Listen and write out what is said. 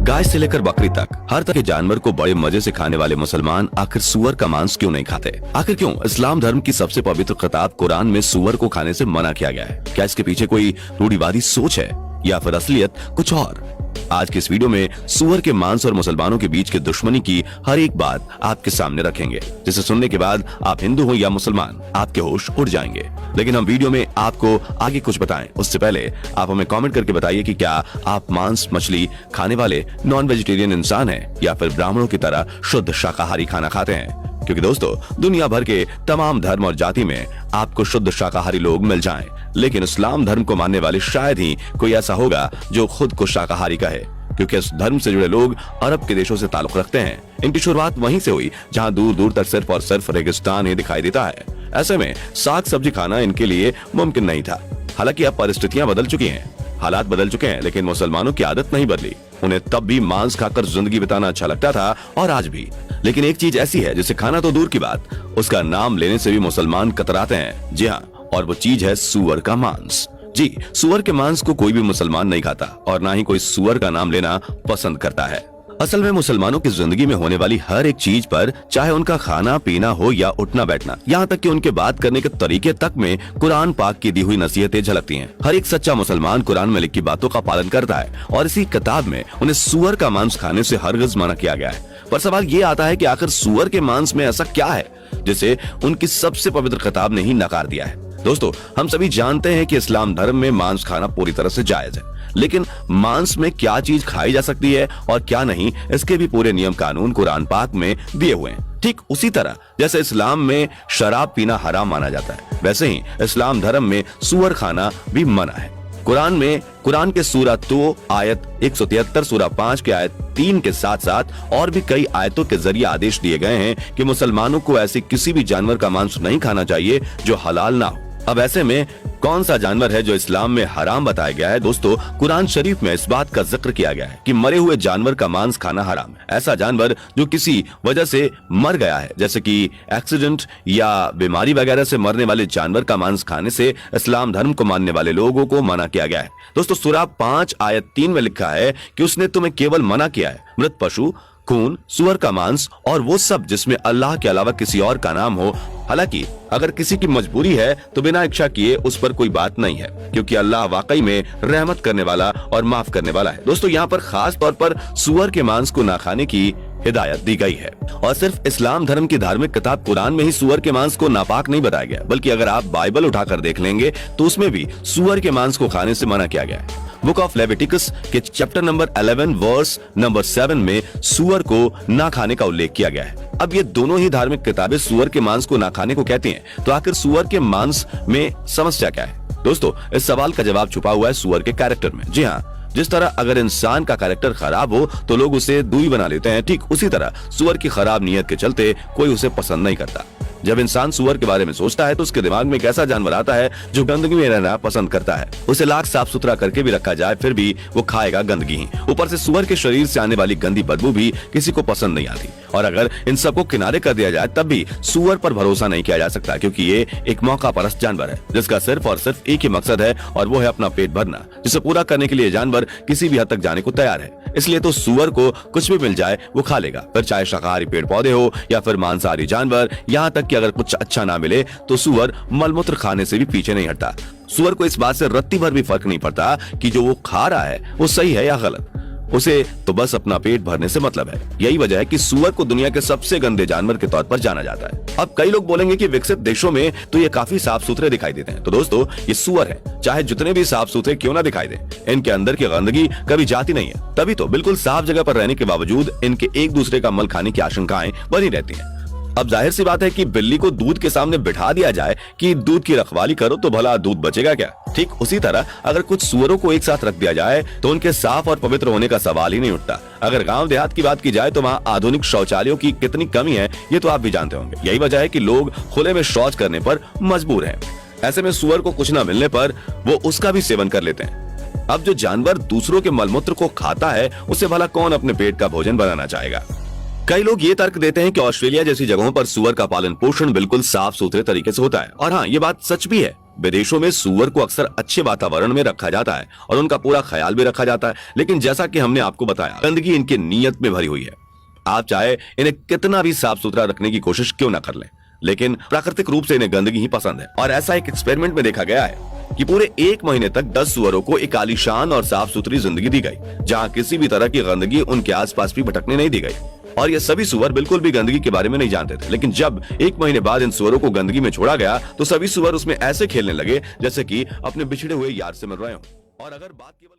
गाय से लेकर बकरी तक हर तरह के जानवर को बड़े मजे से खाने वाले मुसलमान आखिर सुअर का मांस क्यों नहीं खाते? आखिर क्यों इस्लाम धर्म की सबसे पवित्र किताब कुरान में सुअर को खाने से मना किया गया है? क्या इसके पीछे कोई रूढ़िवादी सोच है या फिर असलियत कुछ और? आज के इस वीडियो में सुअर के मांस और मुसलमानों के बीच के दुश्मनी की हर एक बात आपके सामने रखेंगे, जिसे सुनने के बाद आप हिंदू हो या मुसलमान, आपके होश उड़ जाएंगे। लेकिन हम वीडियो में आपको आगे कुछ बताएं उससे पहले आप हमें कमेंट करके बताइए कि क्या आप मांस मछली खाने वाले नॉन वेजिटेरियन इंसान हैं या फिर ब्राह्मणों की तरह शुद्ध शाकाहारी खाना खाते हैं। क्योंकि दोस्तों, दुनिया भर के तमाम धर्म और जाति में आपको शुद्ध शाकाहारी लोग मिल जाएं, लेकिन इस्लाम धर्म को मानने वाले शायद ही कोई ऐसा होगा जो खुद को शाकाहारी कहे, क्योंकि इस धर्म से जुड़े लोग अरब के देशों से ताल्लुक रखते हैं। इनकी शुरुआत वहीं से हुई जहां दूर दूर तक सिर्फ और सिर्फ रेगिस्तान ही दिखाई देता है। ऐसे में साग सब्जी खाना इनके लिए मुमकिन नहीं था। हालांकि अब परिस्थितियां बदल चुकी हैं, हालात बदल चुके हैं, लेकिन मुसलमानों की आदत नहीं बदली। उन्हें तब भी मांस खाकर जिंदगी बिताना अच्छा लगता था और आज भी। लेकिन एक चीज ऐसी है जिसे खाना तो दूर की बात, उसका नाम लेने से भी मुसलमान कतराते हैं। जी हाँ, और वो चीज है सुअर का मांस। जी, सुअर के मांस को कोई भी मुसलमान नहीं खाता और ना ही कोई सुअर का नाम लेना पसंद करता है। असल में मुसलमानों की जिंदगी में होने वाली हर एक चीज पर, चाहे उनका खाना पीना हो या उठना बैठना, यहाँ तक कि उनके बात करने के तरीके तक में कुरान पाक की दी हुई नसीहतें झलकती हैं। हर एक सच्चा मुसलमान कुरान में लिखी बातों का पालन करता है और इसी किताब में उन्हें सुअर का मांस खाने से हरगिज मना किया गया है। पर सवाल ये आता है कि आखिर सुअर के मांस में ऐसा क्या है जिसे उनकी सबसे पवित्र किताब ने ही नकार दिया है? दोस्तों, हम सभी जानते हैं कि इस्लाम धर्म में मांस खाना पूरी तरह से जायज है, लेकिन मांस में क्या चीज खाई जा सकती है और क्या नहीं, इसके भी पूरे नियम कानून कुरान पाक में दिए हुए हैं। ठीक उसी तरह जैसे इस्लाम में शराब पीना हराम माना जाता है, वैसे ही इस्लाम धर्म में सुअर खाना भी मना है। कुरान के सूरा 2 आयत 173, सूरा 5 के आयत 3 के साथ साथ और भी कई आयतों के जरिए आदेश दिए गए हैं कि मुसलमानों को ऐसे किसी भी जानवर का मांस नहीं खाना चाहिए जो हलाल ना हो। अब ऐसे में कौन सा जानवर है जो इस्लाम में हराम बताया गया है? दोस्तों, कुरान शरीफ में इस बात का जिक्र किया गया है कि मरे हुए जानवर का मांस खाना हराम है। ऐसा जानवर जो किसी वजह से मर गया है, जैसे कि एक्सीडेंट या बीमारी वगैरह से मरने वाले जानवर का मांस खाने से इस्लाम धर्म को मानने वाले लोगों को मना किया गया है। दोस्तों, सूरा 5 आयत 3 में लिखा है कि उसने तुम्हें केवल मना किया है मृत पशु, खून, सुअर का मांस और वो सब जिसमें अल्लाह के अलावा किसी और का नाम हो। हालांकि अगर किसी की मजबूरी है तो बिना इच्छा किए उस पर कोई बात नहीं है, क्योंकि अल्लाह वाकई में रहमत करने वाला और माफ करने वाला है। दोस्तों, यहाँ पर खास तौर पर सुअर के मांस को ना खाने की हिदायत दी गई है और सिर्फ इस्लाम धर्म की धार्मिक किताब कुरान में ही सुअर के मांस को नापाक नहीं बताया गया, बल्कि अगर आप बाइबल उठाकर देख लेंगे तो उसमें भी सुअर के मांस को खाने से मना किया गया है। बुक ऑफ लेविटिकस के चैप्टर नंबर 11 वर्स नंबर 7 में सुअर को ना खाने का उल्लेख किया गया है। अब ये दोनों ही धार्मिक किताबें सुअर के मांस को ना खाने को कहती हैं, तो आखिर सुअर के मांस में समस्या क्या है? दोस्तों, इस सवाल का जवाब छुपा हुआ है सुअर के कैरेक्टर में। जी हाँ, जिस तरह अगर इंसान का कैरेक्टर खराब हो तो लोग उसे दूरी बना लेते हैं, ठीक उसी तरह सुअर की खराब नीयत के चलते कोई उसे पसंद नहीं करता। जब इंसान सुअर के बारे में सोचता है तो उसके दिमाग में एक ऐसा जानवर आता है जो गंदगी में रहना पसंद करता है। उसे लाख साफ सुथरा करके भी रखा जाए फिर भी वो खाएगा गंदगी ही। ऊपर से सुअर के शरीर से आने वाली गंदी बदबू भी किसी को पसंद नहीं आती। और अगर इन सबको किनारे कर दिया जाए तब भी सुअर पर भरोसा नहीं किया जा सकता, क्योंकि ये एक मौका परस्त जानवर है जिसका सिर्फ और सिर्फ एक ही मकसद है और वो है अपना पेट भरना, जिसे पूरा करने के लिए जानवर किसी भी हद तक जाने को तैयार है। इसलिए तो सुअर को कुछ भी मिल जाए वो खा लेगा, फिर चाहे शाकाहारी पेड़ पौधे हो या फिर मांसाहारी जानवर। यहाँ तक कि अगर कुछ अच्छा ना मिले तो सुअर मलमूत्र खाने से भी पीछे नहीं हटता। सुअर को इस बात से रत्ती भर भी फर्क नहीं पड़ता कि जो वो खा रहा है वो सही है या गलत, उसे तो बस अपना पेट भरने से मतलब है। यही वजह है कि सुअर को दुनिया के सबसे गंदे जानवर के तौर पर जाना जाता है। अब कई लोग बोलेंगे कि विकसित देशों में तो ये काफी साफ सुथरे दिखाई देते हैं। तो दोस्तों, ये सुअर है, चाहे जितने भी साफ सुथरे क्यों ना दिखाई दे, इनके अंदर की गंदगी कभी जाती नहीं है। तभी तो बिल्कुल साफ जगह पर रहने के बावजूद इनके एक दूसरे का मल खाने की आशंकाएं बनी रहती हैं। अब जाहिर सी बात है कि बिल्ली को दूध के सामने बिठा दिया जाए कि दूध की रखवाली करो तो भला दूध बचेगा क्या? ठीक उसी तरह अगर कुछ सुअरों को एक साथ रख दिया जाए तो उनके साफ और पवित्र होने का सवाल ही नहीं उठता। अगर गांव देहात की बात की जाए तो वहाँ आधुनिक शौचालयों की कितनी कमी है ये तो आप भी जानते होंगे। यही वजह है कि लोग खुले में शौच करने पर मजबूर हैं। ऐसे में सुअर को कुछ न मिलने पर वो उसका भी सेवन कर लेते हैं। अब जो जानवर दूसरों के मलमूत्र को खाता है उसे भला कौन अपने पेट का भोजन बनाना चाहेगा? कई लोग ये तर्क देते हैं कि ऑस्ट्रेलिया जैसी जगहों पर सुअर का पालन पोषण बिल्कुल साफ सुथरे तरीके से होता है, और हाँ, ये बात सच भी है। विदेशों में सुअर को अक्सर अच्छे वातावरण में रखा जाता है और उनका पूरा ख्याल भी रखा जाता है, लेकिन जैसा कि हमने आपको बताया, गंदगी इनके नीयत में भरी हुई है। आप चाहे इन्हें कितना भी साफ सुथरा रखने की कोशिश क्यों ना कर लें, लेकिन प्राकृतिक रूप से इन्हें गंदगी ही पसंद है। और ऐसा एक एक्सपेरिमेंट में देखा गया है कि पूरे 1 महीने तक 10 सुअरों को एक आलीशान और साफ सुथरी जिंदगी दी गई, जहां किसी भी तरह की गंदगी उनके आसपास भी भटकने नहीं दी गई। और ये सभी सुअर बिल्कुल भी गंदगी के बारे में नहीं जानते थे, लेकिन जब 1 महीने बाद इन सुअरों को गंदगी में छोड़ा गया तो सभी सुअर उसमें ऐसे खेलने लगे जैसे कि अपने बिछड़े हुए यार से मिल रहे हों। और अगर बात केवल